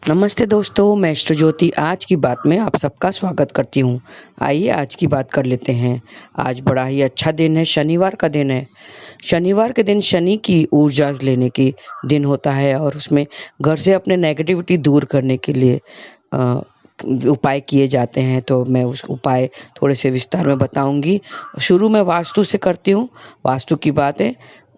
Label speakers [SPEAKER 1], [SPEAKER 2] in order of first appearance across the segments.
[SPEAKER 1] नमस्ते दोस्तों, मैं इष्ट ज्योति आज की बात में आप सबका स्वागत करती हूँ। आइए आज की बात कर लेते हैं। आज बड़ा ही अच्छा दिन है, शनिवार का दिन है। शनिवार के दिन शनि की ऊर्जा लेने की दिन होता है और उसमें घर से अपने नेगेटिविटी दूर करने के लिए अ, उपाय किए जाते हैं। तो मैं उस उपाय थोड़े से विस्तार में बताऊँगी। शुरू में वास्तु से करती हूँ। वास्तु की बातें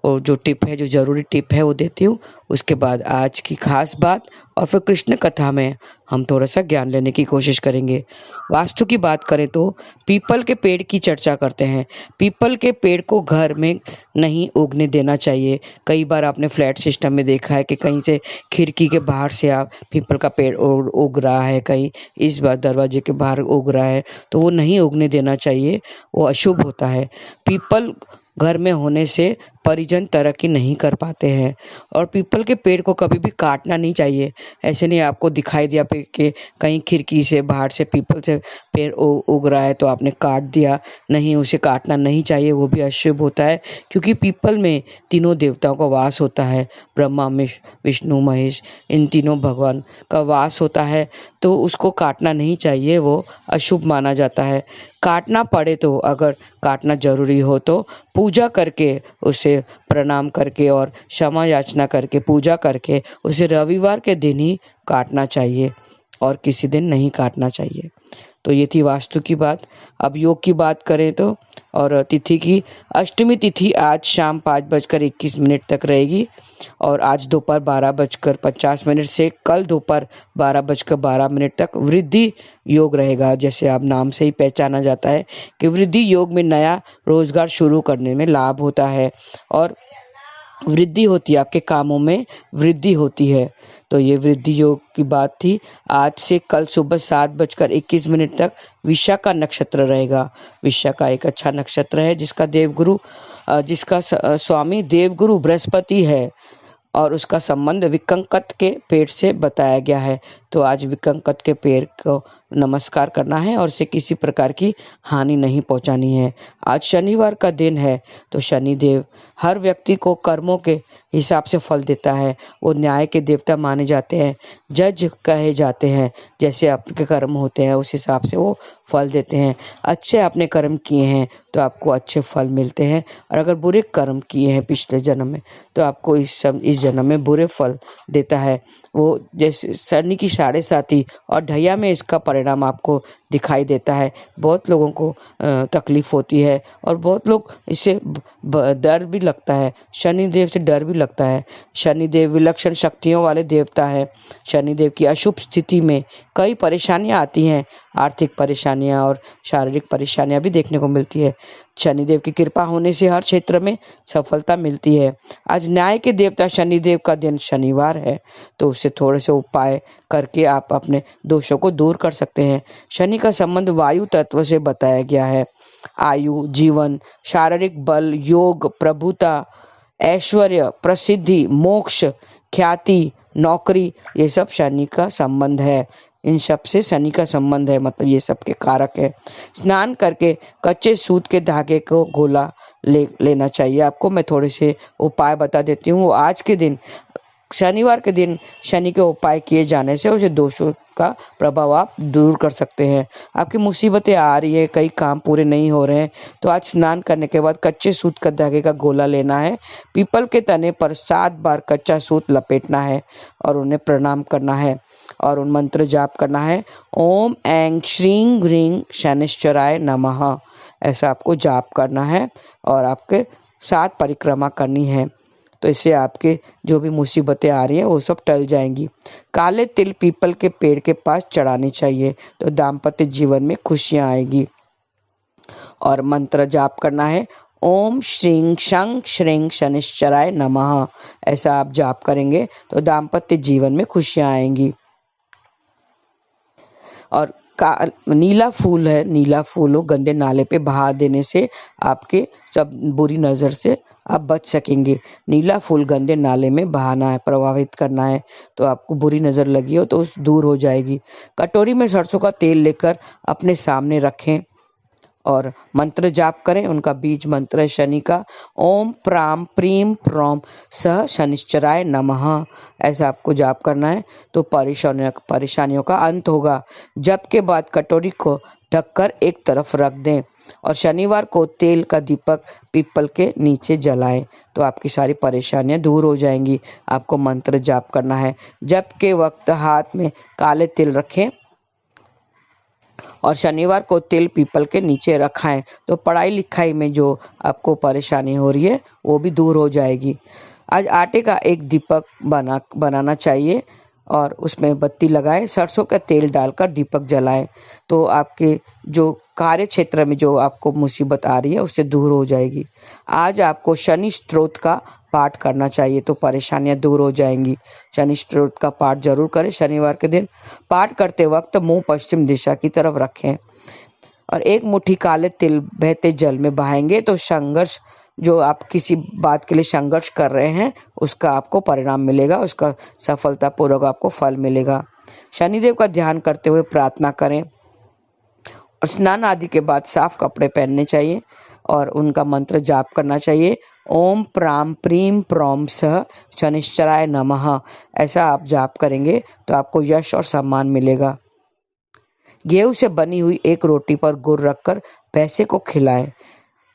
[SPEAKER 1] और जो टिप है, जो ज़रूरी टिप है वो देती हूँ। उसके बाद आज की ख़ास बात और फिर कृष्ण कथा में हम थोड़ा-सा ज्ञान लेने की कोशिश करेंगे। वास्तु की बात करें तो पीपल के पेड़ की चर्चा करते हैं। पीपल के पेड़ को घर में नहीं उगने देना चाहिए। कई बार आपने फ्लैट सिस्टम में देखा है कि कहीं से खिड़की के बाहर से आप पीपल का पेड़ उग रहा है, कहीं इस बार दरवाजे के बाहर उग रहा है, तो वो नहीं उगने देना चाहिए, वो अशुभ होता है। पीपल घर में होने से परिजन तरक्की नहीं कर पाते हैं और पीपल के पेड़ को कभी भी काटना नहीं चाहिए। ऐसे नहीं आपको दिखाई दिया कि कहीं खिड़की से बाहर से पीपल से पेड़ उग रहा है तो आपने काट दिया। नहीं, उसे काटना नहीं चाहिए, वो भी अशुभ होता है क्योंकि पीपल में तीनों देवताओं का वास होता है। ब्रह्मा, विष्णु, महेश, इन तीनों भगवान का वास होता है, तो उसको काटना नहीं चाहिए, वो अशुभ माना जाता है। काटना पड़े तो, अगर काटना ज़रूरी हो तो पूजा करके, उसे प्रणाम करके और क्षमा याचना करके, पूजा करके उसे रविवार के दिन ही काटना चाहिए और किसी दिन नहीं काटना चाहिए। तो ये थी वास्तु की बात। अब योग की बात करें तो, और तिथि की, अष्टमी तिथि आज शाम 5:21 तक रहेगी और आज दोपहर 12:50 से कल दोपहर 12:12 तक वृद्धि योग रहेगा। जैसे आप नाम से ही पहचाना जाता है कि वृद्धि योग में नया रोजगार शुरू करने में लाभ होता है और वृद्धि होती है, आपके कामों में वृद्धि होती है। तो ये वृद्धि योग की बात थी। आज से कल सुबह 7:21 तक विशाखा नक्षत्र रहेगा। विशाखा एक अच्छा नक्षत्र है जिसका स्वामी देवगुरु बृहस्पति है और उसका संबंध विकंकत के पेड़ से बताया गया है। तो आज विकंकत के पेड़ को नमस्कार करना है और उसे किसी प्रकार की हानि नहीं पहुंचानी है। आज शनिवार का दिन है, तो शनिदेव हर व्यक्ति को कर्मों के हिसाब से फल देता है। वो न्याय के देवता माने जाते हैं, जज कहे जाते हैं। जैसे आपके कर्म होते हैं उस हिसाब से वो फल देते हैं। अच्छे आपने कर्म किए हैं तो आपको अच्छे फल मिलते हैं, और अगर बुरे कर्म किए हैं पिछले जन्म में तो आपको इस जन्म में बुरे फल देता है। वो जैसे शनि की 7.5 और ढैया में इसका परिणाम आपको दिखाई देता है। बहुत लोगों को तकलीफ होती है और बहुत लोग इससे डर भी लगता है, शनिदेव से डर भी लगता है। शनिदेव विलक्षण शक्तियों वाले देवता है। शनिदेव की अशुभ स्थिति में कई परेशानियां आती हैं, आर्थिक परेशानियां और शारीरिक परेशानियां भी देखने को मिलती है। शनिदेव की कृपा होने से हर क्षेत्र में सफलता मिलती है। आज न्याय के देवता शनिदेव का दिन शनिवार है, तो उससे थोड़े से उपाय करके आप अपने दोषों को दूर कर सकते हैं। शनि का संबंध वायु तत्व से बताया गया है। आयु, जीवन, शारीरिक बल, योग, प्रभुता, ऐश्वर्य, प्रसिद्धि, मोक्ष, ख्याति, नौकरी, ये सब शनि का संबंध है। इन सब से शनि का संबंध है, मतलब ये सब के कारक है। स्नान करके कच्चे सूत के धागे को गोला लेना चाहिए आपको। मैं थोड़े से उपाय बता देती हूँ। आज के दिन, शनिवार के दिन शनि के उपाय किए जाने से उसे दोषों का प्रभाव आप दूर कर सकते हैं। आपकी मुसीबतें आ रही है, कई काम पूरे नहीं हो रहे हैं, तो आज स्नान करने के बाद कच्चे सूत का धागे का गोला लेना है। पीपल के तने पर 7 बार कच्चा सूत लपेटना है और उन्हें प्रणाम करना है और उन मंत्र जाप करना है। ओम ऐं श्रीं ग्रीं शनिश्चराय नमः, ऐसा आपको जाप करना है और आपके 7 परिक्रमा करनी है। तो इससे आपके जो भी मुसीबतें आ रही हैं वो सब टल जाएंगी। काले तिल पीपल के पेड़ के पास चढ़ानी चाहिए, तो दाम्पत्य जीवन में खुशियां आएगी। और मंत्र जाप करना है, ओम श्रीं शं श्रीं शनिश्चराय नमः, ऐसा आप जाप करेंगे तो दाम्पत्य जीवन में खुशियां आएंगी। और नीला फूल है, नीला फूल हो गंदे नाले पे बहा देने से आपके सब बुरी नज़र से आप बच सकेंगे। नीला फूल गंदे नाले में बहाना है, प्रभावित करना है, तो आपको बुरी नज़र लगी हो तो दूर हो जाएगी। कटोरी में सरसों का तेल लेकर अपने सामने रखें और मंत्र जाप करें। उनका बीज मंत्र है शनि का, ओम प्राम प्रीम प्रोम सह शनिश्चराय नमः। ऐसा आपको जाप करना है तो परेशानियों का अंत होगा। जप के बाद कटोरी को ढककर एक तरफ रख दें और शनिवार को तेल का दीपक पीपल के नीचे जलाएं तो आपकी सारी परेशानियां दूर हो जाएंगी। आपको मंत्र जाप करना है। जप के वक्त हाथ में काले तिल रखें और शनिवार को तिल पीपल के नीचे रखाएं तो पढ़ाई लिखाई में जो आपको परेशानी हो रही है वो भी दूर हो जाएगी। आज आटे का एक दीपक बनाना चाहिए और उसमें बत्ती लगाएं, सरसों का तेल डालकर दीपक जलाएं तो आपके जो कार्य क्षेत्र में जो आपको मुसीबत आ रही है उससे दूर हो जाएगी। आज आपको शनि स्तोत्र का पाठ करना चाहिए तो परेशानियां दूर हो जाएंगी। शनि स्तोत्र का पाठ जरूर करें शनिवार के दिन। पाठ करते वक्त मुंह पश्चिम दिशा की तरफ रखें और एक मुट्ठी काले तिल बहते जल में बहाएंगे तो संघर्ष, जो आप किसी बात के लिए संघर्ष कर रहे हैं उसका आपको परिणाम मिलेगा, उसका सफलतापूर्वक आपको फल मिलेगा। शनिदेव का ध्यान करते हुए प्रार्थना करें और स्नान आदि के बाद साफ कपड़े पहनने चाहिए और उनका मंत्र जाप करना चाहिए, ओम प्राम प्रीम प्रोम सह शनिश्चराय नमः। ऐसा आप जाप करेंगे तो आपको यश और सम्मान मिलेगा। गेहूं से बनी हुई एक रोटी पर गुड़ रखकर भैंसे को खिलाएं।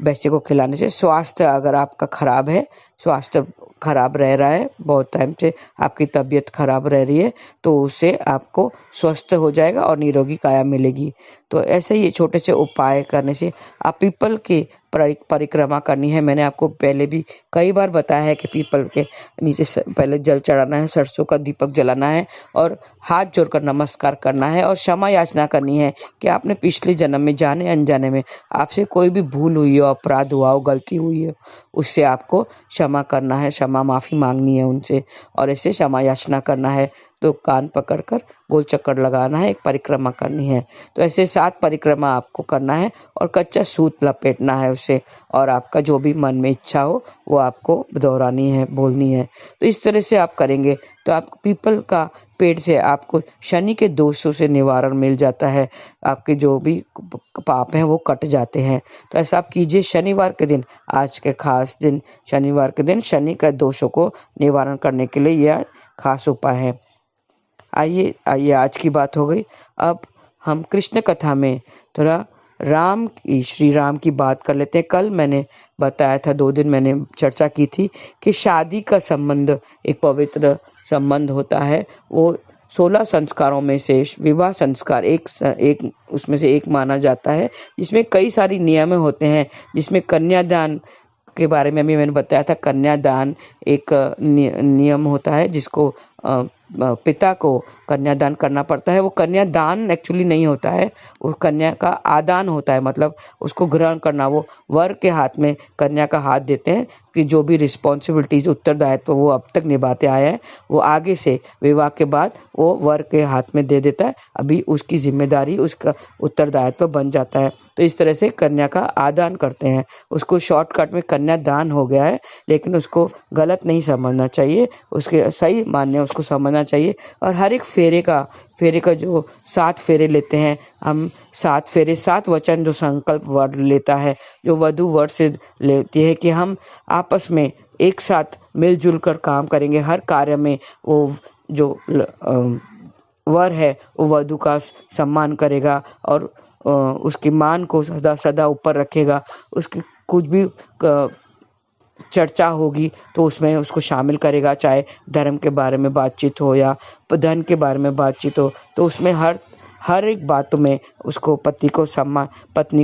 [SPEAKER 1] भैंसे को खिलाने से स्वास्थ्य, अगर आपका खराब है, स्वास्थ्य खराब रह रहा है, बहुत टाइम से आपकी तबीयत खराब रह रही है तो उससे आपको स्वस्थ हो जाएगा और निरोगी काया मिलेगी। तो ऐसे ही छोटे से उपाय करने से आप पीपल की परिक्रमा करनी है। मैंने आपको पहले भी कई बार बताया है कि पीपल के नीचे पहले जल चढ़ाना है, सरसों का दीपक जलाना है और हाथ जोड़कर नमस्कार करना है और क्षमा याचना करनी है कि आपने पिछले जन्म में जाने अनजाने में आपसे कोई भी भूल हुई हो, अपराध हुआ हो, गलती हुई हो, उससे आपको क्षमा करना है, क्षमा माफ़ी मांगनी है उनसे और ऐसे क्षमा याचना करना है। तो कान पकड़कर गोल चक्कर लगाना है, एक परिक्रमा करनी है। तो ऐसे 7 परिक्रमा आपको करना है और कच्चा सूत लपेटना है उसे और आपका जो भी मन में इच्छा हो वो आपको दोहरानी है, बोलनी है। तो इस तरह से आप करेंगे तो आप पीपल का पेड़ से आपको शनि के दोषों से निवारण मिल जाता है, आपके जो भी पाप हैं वो कट जाते हैं। तो ऐसा आप कीजिए शनिवार के दिन, आज के खास दिन शनिवार के दिन शनि के दोषों को निवारण करने के लिए यह खास उपाय है। आइए आज की बात हो गई। अब हम कृष्ण कथा में थोड़ा श्री राम की बात कर लेते हैं। कल मैंने बताया था, 2 दिन मैंने चर्चा की थी कि शादी का संबंध एक पवित्र संबंध होता है। वो 16 संस्कारों में से विवाह संस्कार एक उसमें से एक माना जाता है, जिसमें कई सारी नियम होते हैं। जिसमें कन्यादान के बारे में भी मैंने बताया था। कन्यादान एक नियम होता है जिसको पिता को कन्यादान करना पड़ता है। वो कन्यादान एक्चुअली नहीं होता है, वो कन्या का आदान होता है, मतलब उसको ग्रहण करना। वो वर के हाथ में कन्या का हाथ देते हैं कि जो भी रिस्पॉन्सिबिलिटीज, उत्तरदायित्व वो अब तक निभाते आया है वो आगे से विवाह के बाद वो वर के हाथ में दे देता है। अभी उसकी जिम्मेदारी, उसका उत्तरदायित्व बन जाता है। तो इस तरह से कन्या का आदान करते हैं। उसको शॉर्टकट में कन्यादान हो गया है, लेकिन उसको गलत नहीं समझना चाहिए, उसके सही मान्य उसको समझना चाहिए। और हर एक फेरे का जो 7 फेरे लेते हैं हम, 7 फेरे 7 वचन जो संकल्प वर लेता है, जो वधू वर से लेती है कि हम आपस में एक साथ मिलजुल कर काम करेंगे हर कार्य में। वो जो वर है वो वधू का सम्मान करेगा और उसकी मान को सदा सदा ऊपर रखेगा। उसकी कुछ भी चर्चा होगी तो उसमें उसको शामिल करेगा, चाहे धर्म के बारे में बातचीत हो या धन के बारे में बातचीत हो, तो उसमें हर एक बातों में उसको पत्नी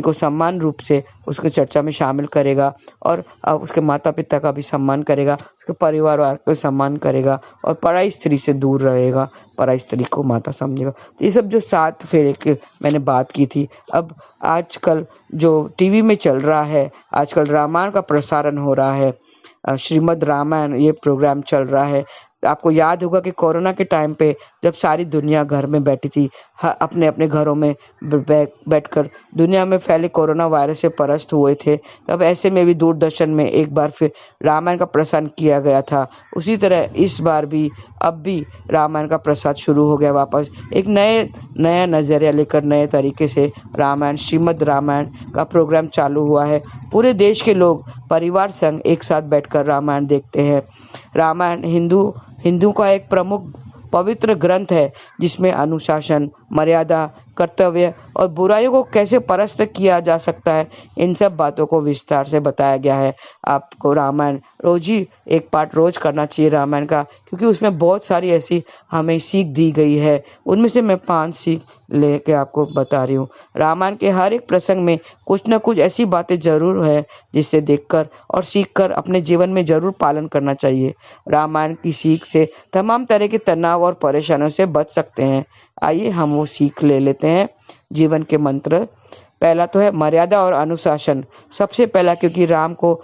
[SPEAKER 1] को सम्मान रूप से उसको चर्चा में शामिल करेगा और उसके माता पिता का भी सम्मान करेगा, उसके परिवार वाले को सम्मान करेगा और पराई स्त्री से दूर रहेगा, पराई स्त्री को माता समझेगा। तो ये सब जो 7 फेरे की मैंने बात की थी। अब आजकल जो टीवी में चल रहा है, आजकल रामायण का प्रसारण हो रहा है, श्रीमद् रामायण ये प्रोग्राम चल रहा है। आपको याद होगा कि कोरोना के टाइम पे जब सारी दुनिया घर में बैठी थी, अपने अपने घरों में बैठकर दुनिया में फैले कोरोना वायरस से परेशान हुए थे, तब ऐसे में भी दूरदर्शन में एक बार फिर रामायण का प्रसारण किया गया था। उसी तरह इस बार भी अब भी रामायण का प्रसार शुरू हो गया वापस, एक नया नज़रिया लेकर नए तरीके से रामायण, श्रीमद् रामायण का प्रोग्राम चालू हुआ है। पूरे देश के लोग परिवार संग एक साथ बैठकर रामायण देखते हैं। रामायण हिंदू का एक प्रमुख पवित्र ग्रंथ है, जिसमें अनुशासन, मर्यादा, कर्तव्य और बुराइयों को कैसे परास्त किया जा सकता है, इन सब बातों को विस्तार से बताया गया है। आपको रामायण रोज ही एक पार्ट रोज करना चाहिए रामायण का, क्योंकि उसमें बहुत सारी ऐसी हमें सीख दी गई है। उनमें से मैं 5 सीख लेके आपको बता रही हूँ। रामायण के हर एक प्रसंग में कुछ न कुछ ऐसी बातें जरूर है जिससे देखकर और सीखकर अपने जीवन में जरूर पालन करना चाहिए। रामायण की सीख से तमाम तरह के तनाव और परेशानियों से बच सकते हैं। आइए हम वो सीख ले लेते हैं। जीवन के मंत्र, पहला तो है मर्यादा और अनुशासन। सबसे पहला, क्योंकि राम को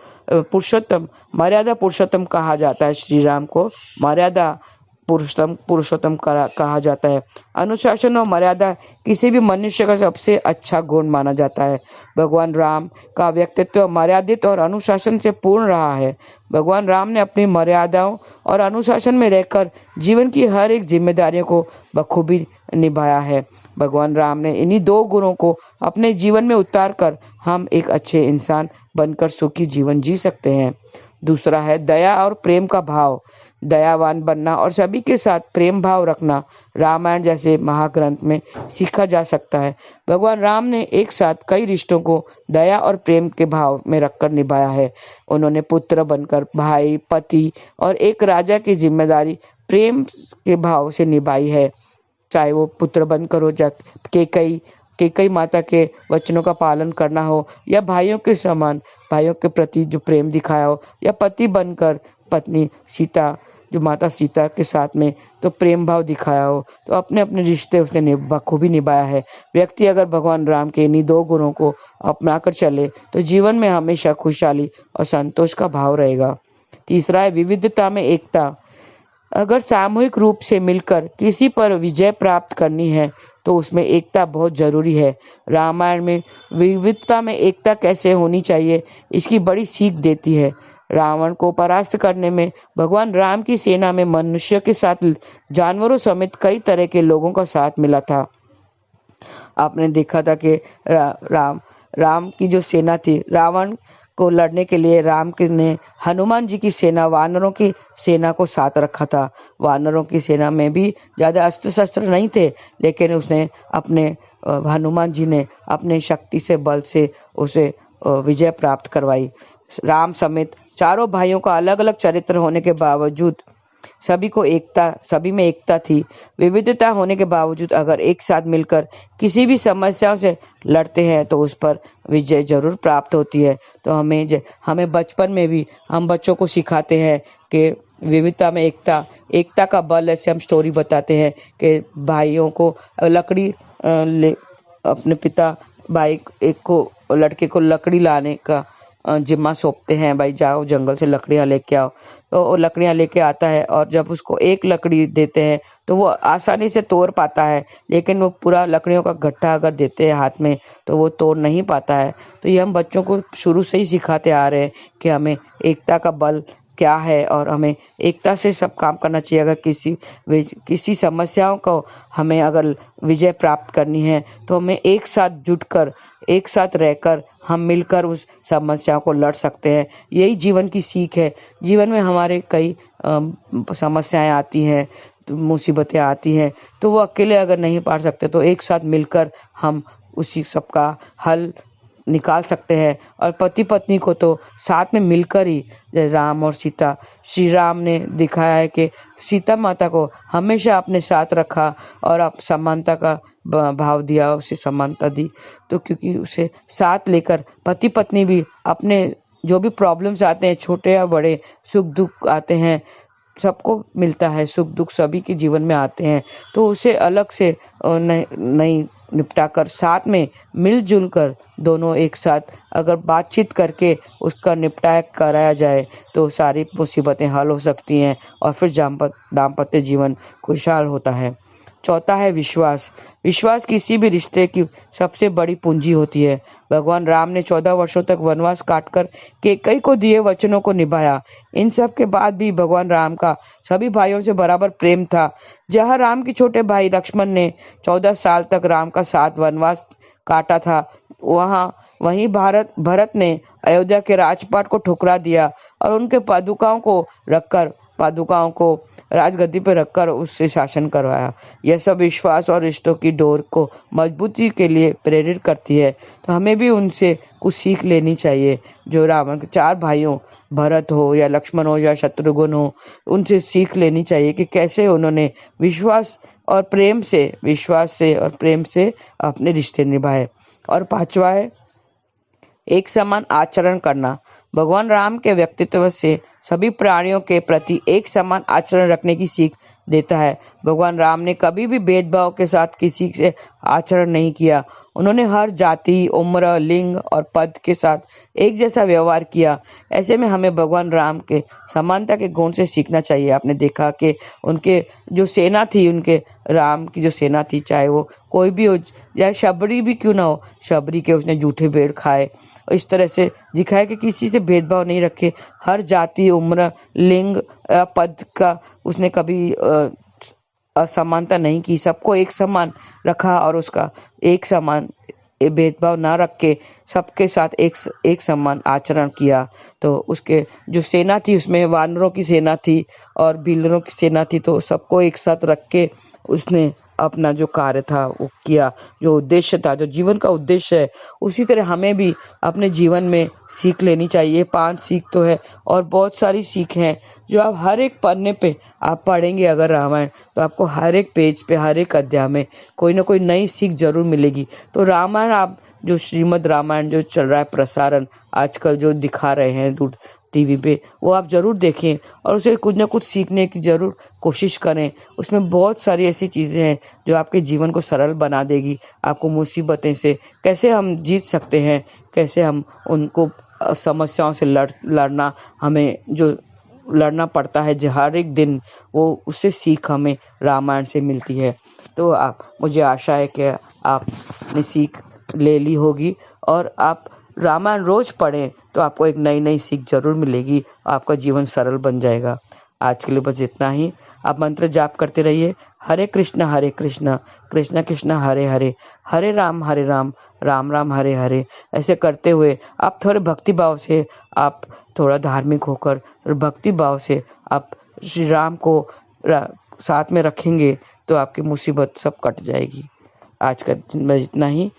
[SPEAKER 1] मर्यादा पुरुषोत्तम कहा जाता है, श्री राम को मर्यादा पुरुषोत्तम कहा जाता है। अनुशासन और मर्यादा किसी भी मनुष्य का सबसे अच्छा गुण माना जाता है। भगवान राम का व्यक्तित्व मर्यादित और अनुशासन से पूर्ण रहा है। भगवान राम ने अपनी मर्यादाओं और अनुशासन में रहकर जीवन की हर एक जिम्मेदारियों को बखूबी निभाया है। भगवान राम ने इन्हीं 2 गुणों को अपने जीवन में उतार कर हम एक अच्छे इंसान बनकर सुखी जीवन जी सकते हैं। दूसरा है दया और प्रेम का भाव। दयावान बनना और सभी के साथ प्रेम भाव रखना रामायण जैसे महाग्रंथ में सीखा जा सकता है। भगवान राम ने एक साथ कई रिश्तों को दया और प्रेम के भाव में रखकर निभाया है। उन्होंने पुत्र बनकर भाई, पति और एक राजा की जिम्मेदारी प्रेम के भाव से निभाई है। चाहे वो पुत्र बनकर हो, केकई माता के वचनों का पालन करना हो, या भाइयों के समान भाइयों के प्रति जो प्रेम दिखाया हो, या पति बनकर पत्नी सीता, जो माता सीता के साथ में तो प्रेम भाव दिखाया हो, तो अपने अपने रिश्ते उसने बखूबी निभाया है। व्यक्ति अगर भगवान राम के इन्हीं 2 गुणों को अपनाकर चले तो जीवन में हमेशा खुशहाली और संतोष का भाव रहेगा। तीसरा है विविधता में एकता। अगर सामूहिक रूप से मिलकर किसी पर विजय प्राप्त करनी है तो उसमें एकता बहुत जरूरी है। रामायण में विविधता में एकता कैसे होनी चाहिए, इसकी बड़ी सीख देती है। रावण को परास्त करने में भगवान राम की सेना में मनुष्य के साथ जानवरों समेत कई तरह के लोगों का साथ मिला था। आपने देखा था कि राम की जो सेना थी, रावण को लड़ने के लिए ने हनुमान जी की सेना, वानरों की सेना को साथ रखा था। वानरों की सेना में भी ज़्यादा अस्त्र शस्त्र नहीं थे, लेकिन उसने अपने हनुमान जी ने अपने शक्ति से, बल से उसे विजय प्राप्त करवाई। राम समेत चारों भाइयों का अलग अलग चरित्र होने के बावजूद सभी में एकता थी। विविधता होने के बावजूद अगर एक साथ मिलकर किसी भी समस्याओं से लड़ते हैं तो उस पर विजय जरूर प्राप्त होती है। तो हमें बचपन में भी हम बच्चों को सिखाते हैं कि विविधता में एकता का बल। ऐसे हम स्टोरी बताते हैं कि भाइयों को लकड़ी अपने पिता भाई लड़के को लकड़ी लाने का जिम्मा सौंपते हैं, भाई जाओ जंगल से लकड़ियाँ लेके आओ। तो वो लकड़ियाँ लेके आता है और जब उसको एक लकड़ी देते हैं तो वो आसानी से तोड़ पाता है, लेकिन वो पूरा लकड़ियों का गट्ठा अगर देते हैं हाथ में तो वो तोड़ नहीं पाता है। तो ये हम बच्चों को शुरू से ही सिखाते आ रहे हैं कि हमें एकता का बल क्या है और हमें एकता से सब काम करना चाहिए। अगर किसी समस्याओं को हमें अगर विजय प्राप्त करनी है तो हमें एक साथ जुटकर, एक साथ रहकर हम मिलकर उस समस्याओं को लड़ सकते हैं। यही जीवन की सीख है। जीवन में हमारे कई समस्याएं आती हैं, तो मुसीबतें आती हैं, तो वो अकेले अगर नहीं पार सकते तो एक साथ मिलकर हम उसी सबका हल निकाल सकते हैं। और पति पत्नी को तो साथ में मिलकर ही, राम और सीता, श्री राम ने दिखाया है कि सीता माता को हमेशा अपने साथ रखा और आप समानता का भाव दिया, उसे समानता दी। तो क्योंकि उसे साथ लेकर पति पत्नी भी अपने जो भी प्रॉब्लम्स आते हैं, छोटे या बड़े, सुख दुख आते हैं, सबको मिलता है, सुख दुख सभी के जीवन में आते हैं, तो उसे अलग से नहीं निपटा कर साथ में मिलजुल कर दोनों एक साथ अगर बातचीत करके उसका निपटारा कराया जाए तो सारी मुसीबतें हल हो सकती हैं और फिर दाम्पत्य जीवन खुशहाल होता है। चौथा है विश्वास। विश्वास किसी भी रिश्ते की सबसे बड़ी पूंजी होती है। भगवान राम ने 14 वर्षों तक वनवास काटकर कैकेयी को दिए वचनों को निभाया। इन सब के बाद भी भगवान राम का सभी भाइयों से बराबर प्रेम था। जहाँ राम के छोटे भाई लक्ष्मण ने 14 साल तक राम का साथ वनवास काटा था, वहीं भरत ने अयोध्या के राजपाट को ठुकरा दिया और उनके पादुकाओं को राजगद्दी पर रखकर उससे शासन करवाया। यह सब विश्वास और रिश्तों की डोर को मजबूती के लिए प्रेरित करती है। तो हमें भी उनसे कुछ सीख लेनी चाहिए। जो रावण के 4 भाइयों, भरत हो या लक्ष्मण हो या शत्रुघ्न हो, उनसे सीख लेनी चाहिए कि कैसे उन्होंने विश्वास और प्रेम से अपने रिश्ते निभाए। और 5वां है एक समान आचरण करना। भगवान राम के व्यक्तित्व से सभी प्राणियों के प्रति एक समान आचरण रखने की सीख देता है। भगवान राम ने कभी भी भेदभाव के साथ किसी से आचरण नहीं किया। उन्होंने हर जाति, उम्र, लिंग और पद के साथ एक जैसा व्यवहार किया। ऐसे में हमें भगवान राम के समानता के गुण से सीखना चाहिए। आपने देखा कि उनके जो सेना थी, उनके राम की जो सेना थी, चाहे वो कोई भी हो, या शबरी भी क्यों ना हो, शबरी के उसने जूठे भेड़ खाए। इस तरह से दिखाया कि किसी से भेदभाव नहीं रखे। हर जाति, उम्र, लिंग, पद का उसने कभी असमानता नहीं की। सबको एक समान रखा और उसका एक समान भेदभाव ना रख के सबके साथ एक समान आचरण किया। तो उसके जो सेना थी उसमें वानरों की सेना थी और बिल्लरों की सेना थी, तो सबको एक साथ रख के उसने अपना जो कार्य था वो किया, जो उद्देश्य था, जो जीवन का उद्देश्य है। उसी तरह हमें भी अपने जीवन में सीख लेनी चाहिए। 5 सीख तो है और बहुत सारी सीख हैं जो आप हर एक पन्ने पे आप पढ़ेंगे अगर रामायण, तो आपको हर एक पेज पे, हर एक अध्याय में कोई ना कोई नई सीख जरूर मिलेगी। तो रामायण आप जो श्रीमद् रामायण जो चल रहा है प्रसारण आजकल जो दिखा रहे हैं दूर टीवी पे, वो आप जरूर देखें और उसे कुछ ना कुछ सीखने की जरूर कोशिश करें। उसमें बहुत सारी ऐसी चीज़ें हैं जो आपके जीवन को सरल बना देगी। आपको मुसीबतें से कैसे हम जीत सकते हैं, कैसे हम उनको समस्याओं से लड़ना, हमें जो लड़ना पड़ता है जो हर एक दिन, वो उससे सीख हमें रामायण से मिलती है। तो मुझे आशा है कि आपने सीख ले ली होगी और आप रामायण रोज पढ़ें तो आपको एक नई नई सीख जरूर मिलेगी। आपका जीवन सरल बन जाएगा। आज के लिए बस इतना ही। आप मंत्र जाप करते रहिए, हरे कृष्णा कृष्ण कृष्ण हरे हरे, हरे राम राम राम हरे हरे। ऐसे करते हुए आप थोड़े भक्ति भाव से, आप थोड़ा धार्मिक होकर और भक्ति भाव से आप श्री राम को साथ में रखेंगे तो आपकी मुसीबत सब कट जाएगी। आज का दिन में इतना ही।